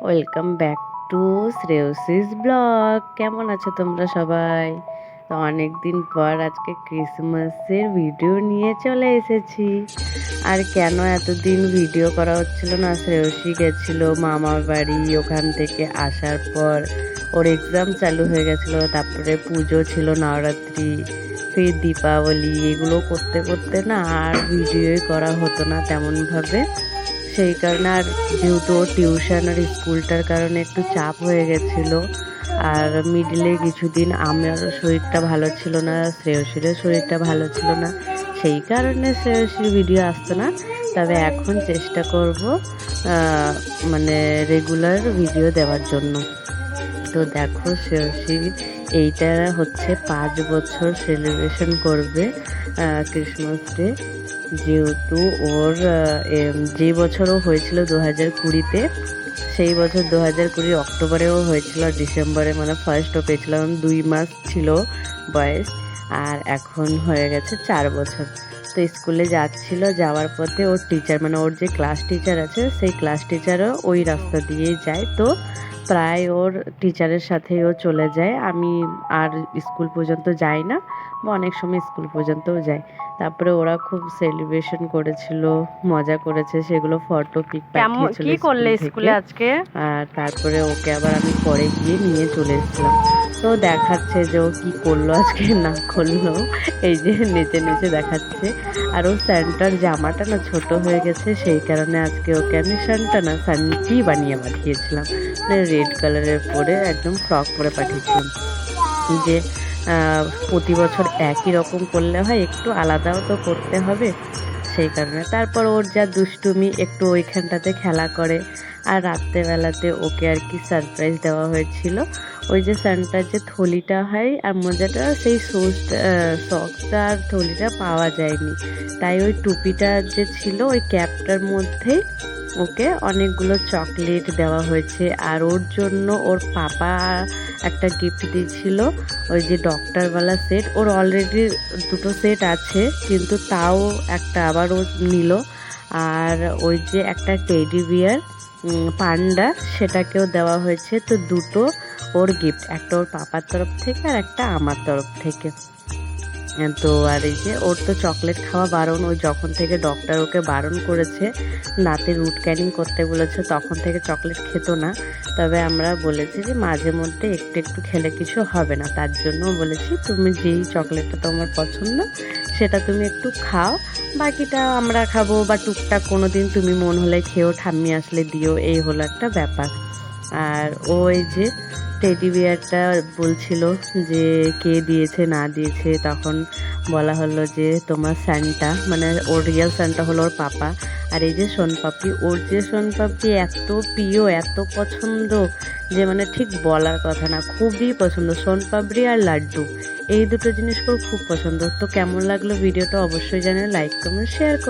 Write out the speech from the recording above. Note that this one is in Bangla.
Welcome back to Shreyasi's blog. কেমন আছো তোমরা সবাই? তো অনেক দিন পর আজকে ক্রিসমাসের ভিডিও নিয়ে চলে এসেছি। আর কেন এতদিন ভিডিও করা হচ্ছিল না, শ্রেয়সী গেছিল মামার বাড়ি, ওখান থেকে আসার পর ওর এক্সাম চালু হয়ে গেছিলো, তারপরে পুজো ছিল, নবরাত্রি, ফির দীপাবলি, এগুলো করতে করতে না আর ভিডিওই করা হতো না তেমনভাবে। সেই কারণে আর যেহেতু টিউশন আর স্কুলটার কারণে একটু চাপ হয়ে গেছিলো। আর মিডিলে কিছুদিন আমার শরীরটা ভালো ছিল না, শ্রেয়সীরও শরীরটা ভালো ছিল না, সেই কারণে শ্রেয়সীর ভিডিও আসতো না। তবে এখন চেষ্টা করব মানে রেগুলার ভিডিও দেওয়ার জন্য। তো দেখো, শ্রেয়সী এইটা হচ্ছে 5 বছর সেলিব্রেশন করবে ক্রিসমাস ডে। যেহেতু ওর যে বছরও হয়েছিল 2020-তে, সেই বছর 2020 অক্টোবরেও হয়েছিল, ডিসেম্বরে মানে ফার্স্টও পেয়েছিলাম, 2 মাস ছিল বয়স। আর এখন হয়ে গেছে 4 বছর। তো স্কুলে যাচ্ছিল, যাওয়ার পথে ওর টিচার মানে ওর যে ক্লাস টিচার আছে, সেই ক্লাস টিচারও ওই রাস্তা দিয়েই যায়। তো প্রায় ওর টিচারের সাথেই ও চলে যায়। আমি আর স্কুল পর্যন্ত যাই না, বা অনেক সময় স্কুল পর্যন্তও যাই। তারপরে ওরা খুব সেলিব্রেশন করেছিল, মজা করেছে, সেগুলো ফটো পিক পাঠিয়েছিল কি করলে স্কুলে আজকে। আর তারপরে ওকে আবার আমি পরে গিয়ে নিয়ে চলে এসেছিলাম। তো দেখাচ্ছে যে ও কি করলো আজকে না করলো, এই যে নেচে নেচে দেখাচ্ছে। আর ও স্যান্টার জামাটা না ছোট হয়ে গেছে, সেই কারণে আজকে ওকে আমি সান্টি বানিয়ে পাঠিয়েছিলাম, মানে রেড কালারের পরে একদম ফ্রক পরে পাঠিয়েছিলাম। যে প্রতি বছর একই রকম করলে হয়, একটু আলাদাও তো করতে হবে, সেই কারণে। তারপর ওর যা দুষ্টুমি, একটু ওইখানটাতে খেলা করে। আর রাত্রেবেলাতে ওকে আর কি সারপ্রাইজ দেওয়া হয়েছিল, ওই যে সান্টার যে থলিটা হয় আর মজাটা, সেই সক্সটা আর থলিটা পাওয়া যায়নি, তাই ওই টুপিটা যে ছিল ওই ক্যাপটার মধ্যেই ওকে অনেকগুলো চকলেট দেওয়া হয়েছে। আর ওর জন্য ওর পাপা একটা গিফট দিয়েছিল, ওই যে ডক্টরওয়ালা সেট। ওর অলরেডি 2টো সেট আছে, কিন্তু তাও একটা আবার ও নিল। আর ওই যে একটা টেডি বিয়ার পান্ডা, সেটাকেও দেওয়া হয়েছে। তো 2টো ওর গিফট, একটা ওর পাপার তরফ থেকে আর একটা আমার তরফ থেকে। তো আর এই যে ওর তো চকলেট খাওয়া বারণ, ওই যখন থেকে ডক্টর ওকে বারণ করেছে, দাঁতে রুট ক্যানিং করতে বলেছে, তখন থেকে চকলেট খেত না। তবে আমরা বলেছি যে মাঝে মধ্যে একটু একটু খেলে কিছু হবে না, তার জন্য বলেছি তুমি যেই চকলেটটা তোমার পছন্দ সেটা তুমি একটু খাও, বাকিটা আমরা খাবো, বা টুকটাক কোনো দিন তুমি মন হলে খেও, ঠাম্মি আসলে দিও, এই হলো একটা ব্যাপার। আর ওই যে টেডি বিয়ারটা বলছিল যে কে দিয়েছে না দিয়েছে, তখন বলা হলো যে তোমার সান্টা, মানে ওর রিয়েল সান্টা হলো ওর পাপা। আর এই যে সোনপাপড়ি, ওর যে সোনপাপড়ি এত প্রিয়, এত পছন্দ, যে মানে ঠিক বলার কথা না, খুবই পছন্দ। সোনপাপড়ি আর লাড্ডু, এই দুটো জিনিস ওর খুব পছন্দ। তো কেমন লাগলো ভিডিওটা অবশ্যই জানিয়ে লাইক কমেন্ট শেয়ার করুন।